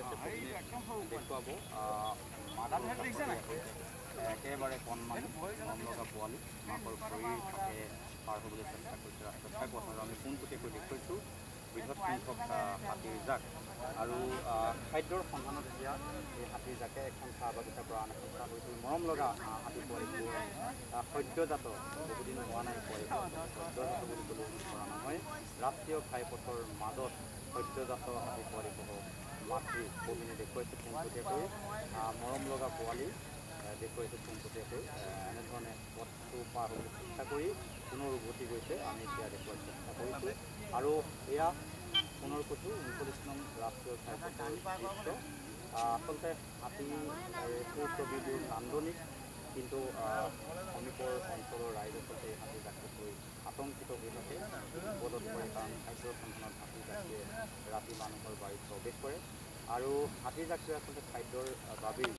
আছে দেখুৱাব মাকৰ একেবাৰে কণমানি মৰম লগা পোৱালি মাকৰ ভৰিৰ থাকে পাৰ হ'বলৈ চেষ্টা কৰিছে ৰাস্তাত থাকক আৰু আমি পোনপটীয়াকৈ দেখুৱাইছোঁ বৃহৎ সংখ্যক হাতীৰ জাক আৰু খাদ্যৰ সন্ধানত এতিয়া এই হাতীৰ জাকে এখন চাহ বাগিচাৰ পৰা আন এখন চাহ বাগিচাৰ মৰম লগা হাতী পোৱালিবোৰ সদ্যজাত বহুদিন হোৱা নাই পোৱালিবোৰ সদ্যজাত বুলি ক'লেও কৰা নহয় ৰাষ্ট্ৰীয় ঘাইপথৰ মাজত সদ্যজাত হাতী পোৱালিসমূহ মাতৃ ভূমিনে দেখুৱাইছে পোনপটীয়াকৈ মৰম লগা পোৱালি দেখুৱাইছে পোনপটীয়াকৈ এনেধৰণে পথটো পাৰ হ'বলৈ চেষ্টা কৰি পুনৰ উভতি গৈছে আমি এতিয়া দেখুওৱাৰ চেষ্টা কৰিছোঁ আৰু এয়া পুনৰ কৈছোঁ 39 নং ৰাষ্ট্ৰীয় ঘাইপথৰ দৃশ্য আচলতে হাতী সেই ছবিবোৰ নান্দনিক কিন্তু সমীপৰ অঞ্চলৰ ৰাইজ আচলতে এই হাতী জাকটোক লৈ আতংকিত হৈ থাকে বিপদত পৰে কাৰণ খাদ্যৰ সন্ধানত হাতী জাকে ৰাতি মানুহৰ বাৰীত প্ৰৱেশ কৰে আৰু হাতী জাকটোৱে আচলতে খাদ্যৰ বাবেই